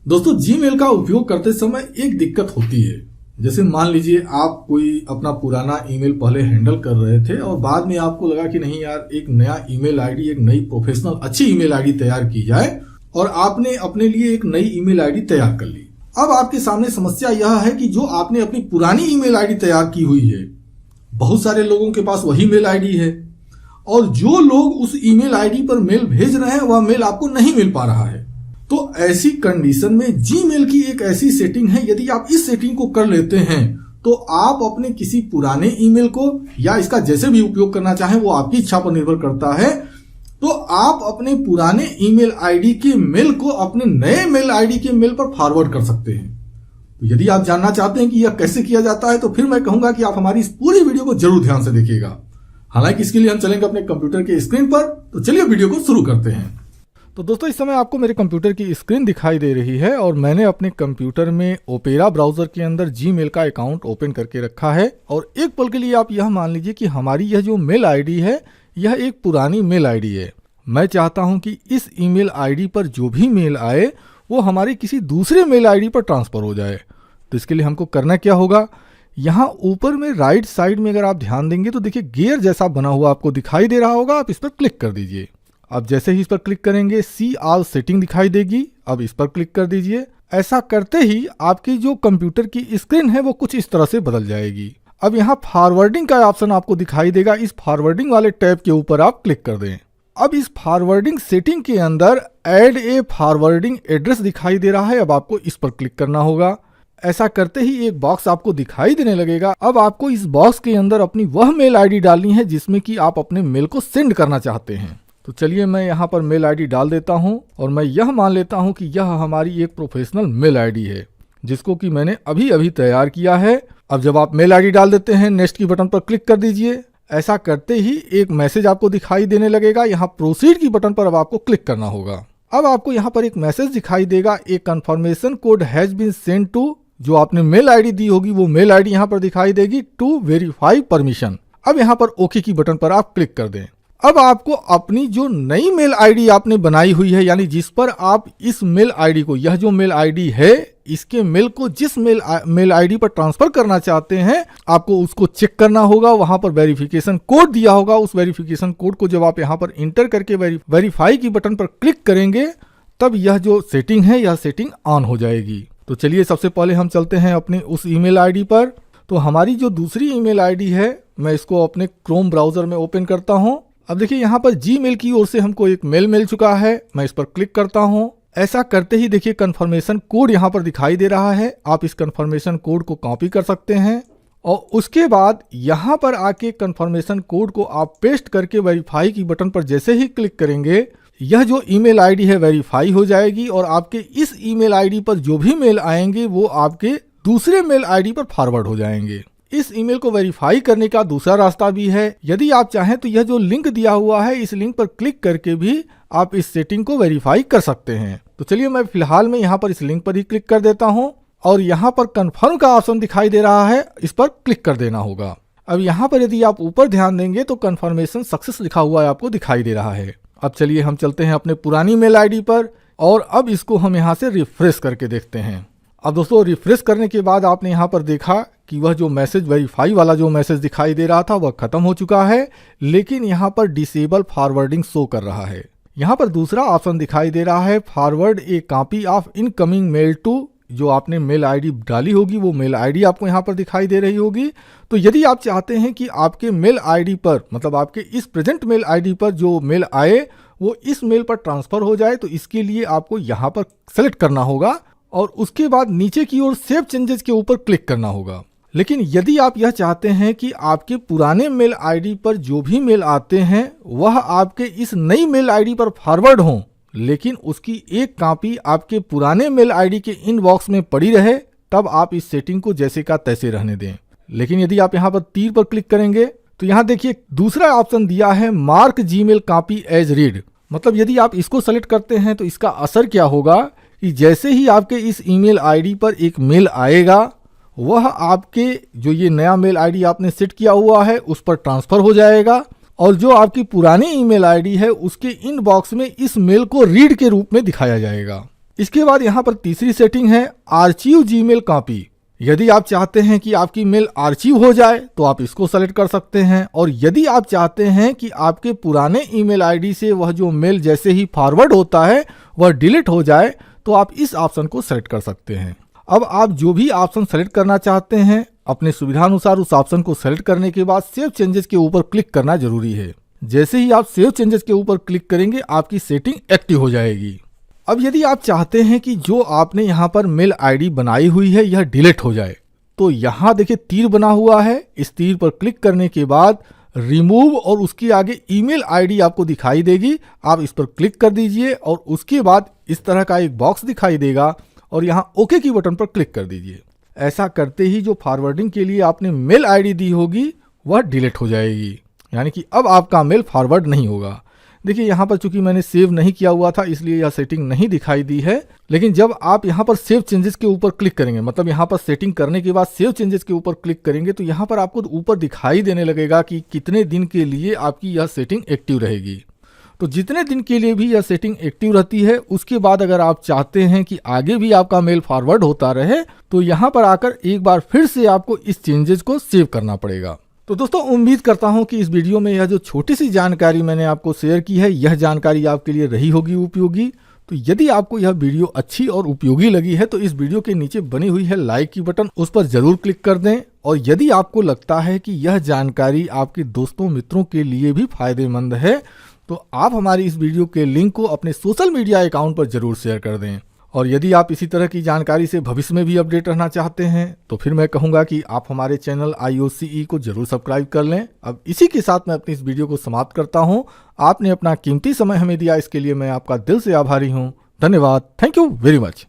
दोस्तों जीमेल का उपयोग करते समय एक दिक्कत होती है। जैसे मान लीजिए आप कोई अपना पुराना ईमेल पहले हैंडल कर रहे थे और बाद में आपको लगा कि नहीं यार, एक नया ईमेल आईडी, एक नई प्रोफेशनल अच्छी ईमेल आईडी तैयार की जाए, और आपने अपने लिए एक नई ईमेल आईडी तैयार कर ली। अब आपके सामने समस्या यह है कि जो आपने अपनी पुरानी ईमेल आईडी तैयार की हुई है, बहुत सारे लोगों के पास वही मेल आईडी है, और जो लोग उस ईमेल आईडी पर मेल भेज रहे हैं वह मेल आपको नहीं मिल पा रहा है। तो ऐसी कंडीशन में जीमेल की एक ऐसी सेटिंग है, यदि आप इस सेटिंग को कर लेते हैं तो आप अपने किसी पुराने ईमेल को, या इसका जैसे भी उपयोग करना चाहें वो आपकी इच्छा पर निर्भर करता है, तो आप अपने पुराने ईमेल आईडी के मेल को अपने नए मेल आईडी के मेल पर फॉरवर्ड कर सकते हैं। तो यदि आप जानना चाहते हैं कि यह कैसे किया जाता है तो फिर मैं कहूंगा कि आप हमारी इस पूरी वीडियो को जरूर ध्यान से देखिएगा। हालांकि इसके लिए हम चलेंगे अपने कंप्यूटर के स्क्रीन पर, तो चलिए वीडियो को शुरू करते हैं। तो दोस्तों, इस समय आपको मेरे कंप्यूटर की स्क्रीन दिखाई दे रही है और मैंने अपने कंप्यूटर में ओपेरा ब्राउजर के अंदर जीमेल का अकाउंट ओपन करके रखा है। और एक पल के लिए आप यह मान लीजिए कि हमारी यह जो मेल आईडी है यह एक पुरानी मेल आईडी है। मैं चाहता हूं कि इस ईमेल आईडी पर जो भी मेल आए वो हमारी किसी दूसरे मेल आईडी पर ट्रांसफर हो जाए। तो इसके लिए हमको करना क्या होगा, यहाँ ऊपर में राइट साइड में अगर आप ध्यान देंगे तो देखिए गियर जैसा बना हुआ आपको दिखाई दे रहा होगा। आप इस पर क्लिक कर दीजिए। अब जैसे ही इस पर क्लिक करेंगे सी ऑल सेटिंग दिखाई देगी। अब इस पर क्लिक कर दीजिए। ऐसा करते ही आपकी जो कंप्यूटर की स्क्रीन है वो कुछ इस तरह से बदल जाएगी। अब यहाँ फॉरवर्डिंग का ऑप्शन आपको दिखाई देगा। इस फॉरवर्डिंग वाले टैब के ऊपर आप क्लिक कर दें। अब इस फॉरवर्डिंग सेटिंग के अंदर ऐड ए फॉरवर्डिंग एड्रेस दिखाई दे रहा है। अब आपको इस पर क्लिक करना होगा। ऐसा करते ही एक बॉक्स आपको दिखाई देने लगेगा। अब आपको इस बॉक्स के अंदर अपनी वह मेल आईडी डालनी है जिसमें कि आप अपने मेल को सेंड करना चाहते हैं। तो चलिए मैं यहाँ पर मेल आईडी डाल देता हूँ और मैं यह मान लेता हूँ कि यह हमारी एक प्रोफेशनल मेल आईडी है जिसको कि मैंने अभी अभी तैयार किया है। अब जब आप मेल आईडी डाल देते हैं, नेक्स्ट की बटन पर क्लिक कर दीजिए। ऐसा करते ही एक मैसेज आपको दिखाई देने लगेगा। यहाँ प्रोसीड की बटन पर अब आपको क्लिक करना होगा। अब आपको यहाँ पर एक मैसेज दिखाई देगा, a confirmation code has been send to, जो आपने मेल आईडी दी होगी वो मेल आईडी यहाँ पर दिखाई देगी, टू वेरीफाई परमिशन। अब यहाँ पर ओके की बटन पर आप क्लिक कर दें। अब आपको अपनी जो नई मेल आईडी आपने बनाई हुई है, यानी जिस पर आप इस मेल आईडी को, यह जो मेल आईडी है इसके मेल को जिस मेल आईडी पर ट्रांसफर करना चाहते हैं, आपको उसको चेक करना होगा। वहां पर वेरिफिकेशन कोड दिया होगा। उस वेरिफिकेशन कोड को जब आप यहाँ पर इंटर करके वेरीफाई की बटन पर क्लिक करेंगे तब यह जो सेटिंग है यह सेटिंग ऑन हो जाएगी। तो चलिए सबसे पहले हम चलते हैं अपनी उस ईमेल आईडी पर। तो हमारी जो दूसरी ईमेल आईडी है मैं इसको अपने क्रोम ब्राउजर में ओपन करता हूं। अब देखिए यहाँ पर जीमेल की ओर से हमको एक मेल मिल चुका है। मैं इस पर क्लिक करता हूं। ऐसा करते ही देखिए कंफर्मेशन कोड यहाँ पर दिखाई दे रहा है। आप इस कंफर्मेशन कोड को कॉपी कर सकते हैं और उसके बाद यहाँ पर आके कंफर्मेशन कोड को आप पेस्ट करके वेरीफाई की बटन पर जैसे ही क्लिक करेंगे यह जो ईमेल आईडी है वेरीफाई हो जाएगी और आपके इस ईमेल आईडी पर जो भी मेल आएंगे वो आपके दूसरे मेल आईडी पर फॉरवर्ड हो जाएंगे। इस ईमेल को वेरीफाई करने का दूसरा रास्ता भी है। यदि आप चाहें तो यह जो लिंक दिया हुआ है इस लिंक पर क्लिक करके भी आप इस सेटिंग को वेरीफाई कर सकते हैं। तो चलिए मैं फिलहाल में यहाँ पर इस लिंक पर ही क्लिक कर देता हूँ और यहाँ पर कन्फर्म का ऑप्शन दिखाई दे रहा है, इस पर क्लिक कर देना होगा। अब यहाँ पर यदि आप ऊपर ध्यान देंगे तो कन्फर्मेशन सक्सेस लिखा हुआ है आपको दिखाई दे रहा है। अब चलिए हम चलते हैं अपने पुरानी मेल आईडी पर और अब इसको हम यहाँ से रिफ्रेश करके देखते हैं। अब दोस्तों रिफ्रेश करने के बाद आपने यहाँ पर देखा कि वह जो मैसेज वेरीफाई वाला जो मैसेज दिखाई दे रहा था वह खत्म हो चुका है, लेकिन यहाँ पर डिसेबल फॉरवर्डिंग शो कर रहा है। यहाँ पर दूसरा ऑप्शन दिखाई दे रहा है, forward a copy of incoming mail to, जो आपने मेल आईडी डाली होगी वो मेल आईडी आपको यहाँ पर दिखाई दे रही होगी। तो यदि आप चाहते हैं कि आपके मेल आईडी पर, मतलब आपके इस प्रेजेंट मेल आईडी पर जो मेल आए वो इस मेल पर ट्रांसफर हो जाए, तो इसके लिए आपको यहाँ पर सेलेक्ट करना होगा और उसके बाद नीचे की ओर सेव चेंजेस के ऊपर क्लिक करना होगा। लेकिन यदि आप यह चाहते हैं कि आपके पुराने मेल आईडी पर जो भी मेल आते हैं वह आपके इस नई मेल आईडी पर फॉरवर्ड हों, लेकिन उसकी एक कॉपी आपके पुराने मेल आईडी के इनबॉक्स में पड़ी रहे, तब आप इस सेटिंग को जैसे का तैसे रहने दें। लेकिन यदि आप यहाँ पर तीर पर क्लिक करेंगे तो यहाँ देखिए दूसरा ऑप्शन दिया है, mark Gmail copy as read. मतलब यदि आप इसको सेलेक्ट करते हैं तो इसका असर क्या होगा कि जैसे ही आपके इस ईमेल आईडी पर एक मेल आएगा वह आपके जो ये नया मेल आईडी आपने सेट किया हुआ है उस पर ट्रांसफर हो जाएगा और जो आपकी पुरानी ईमेल आईडी है उसके इनबॉक्स में इस मेल को रीड के रूप में दिखाया जाएगा। इसके बाद यहाँ पर तीसरी सेटिंग है आर्चीव जीमेल कॉपी। यदि आप चाहते हैं कि आपकी मेल आर्चीव हो जाए तो आप इसको सेलेक्ट कर सकते हैं, और यदि आप चाहते हैं कि आपके पुराने ईमेल आईडी से वह जो मेल जैसे ही फॉरवर्ड होता है वह डिलीट हो जाए तो आप इस ऑप्शन को सेलेक्ट कर सकते हैं। अब आप जो भी ऑप्शन सेलेक्ट करना चाहते हैं अपने सुविधानुसार उस ऑप्शन को सेलेक्ट करने के बाद सेव चेंजेस के ऊपर क्लिक करना जरूरी है। जैसे ही आप सेव चेंजेस के ऊपर क्लिक करेंगे आपकी सेटिंग एक्टिव हो जाएगी। अब यदि आप चाहते हैं कि जो आपने यहाँ पर मेल आईडी बनाई हुई है यह डिलीट हो जाए तो यहाँ देखिए तीर बना हुआ है, इस तीर पर क्लिक करने के बाद रिमूव और उसके आगे ईमेल आईडी आपको दिखाई देगी, आप इस पर क्लिक कर दीजिए और उसके बाद इस तरह का एक बॉक्स दिखाई देगा और यहाँ ओके की बटन पर क्लिक कर दीजिए। ऐसा करते ही जो फॉरवर्डिंग के लिए आपने मेल आईडी दी होगी वह डिलीट हो जाएगी, यानी कि अब आपका मेल फॉरवर्ड नहीं होगा। देखिए यहाँ पर चूंकि मैंने सेव नहीं किया हुआ था इसलिए यह सेटिंग नहीं दिखाई दी है, लेकिन जब आप यहाँ पर सेव चेंजेस के ऊपर क्लिक करेंगे, मतलब यहाँ पर सेटिंग करने के बाद सेव चेंजेस के ऊपर क्लिक करेंगे तो यहाँ पर आपको ऊपर दिखाई देने लगेगा कि कितने दिन के लिए आपकी यह सेटिंग एक्टिव रहेगी। तो जितने दिन के लिए भी यह सेटिंग एक्टिव रहती है उसके बाद अगर आप चाहते हैं कि आगे भी आपका मेल फॉरवर्ड होता रहे तो यहाँ पर आकर एक बार फिर से आपको इस चेंजेस को सेव करना पड़ेगा। तो दोस्तों उम्मीद करता हूं कि इस वीडियो में यह जो छोटी सी जानकारी मैंने आपको शेयर की है यह जानकारी आपके लिए रही होगी उपयोगी। तो यदि आपको यह वीडियो अच्छी और उपयोगी लगी है तो इस वीडियो के नीचे बनी हुई है लाइक की बटन, उस पर जरूर क्लिक कर दें। और यदि आपको लगता है कि यह जानकारी आपके दोस्तों मित्रों के लिए भी फायदेमंद है तो आप हमारी इस वीडियो के लिंक को अपने सोशल मीडिया अकाउंट पर जरूर शेयर कर दें। और यदि आप इसी तरह की जानकारी से भविष्य में भी अपडेट रहना चाहते हैं तो फिर मैं कहूंगा कि आप हमारे चैनल IOCE को जरूर सब्सक्राइब कर लें। अब इसी के साथ मैं अपनी इस वीडियो को समाप्त करता हूं। आपने अपना कीमती समय हमें दिया, इसके लिए मैं आपका दिल से आभारी हूं। धन्यवाद। Thank you very much.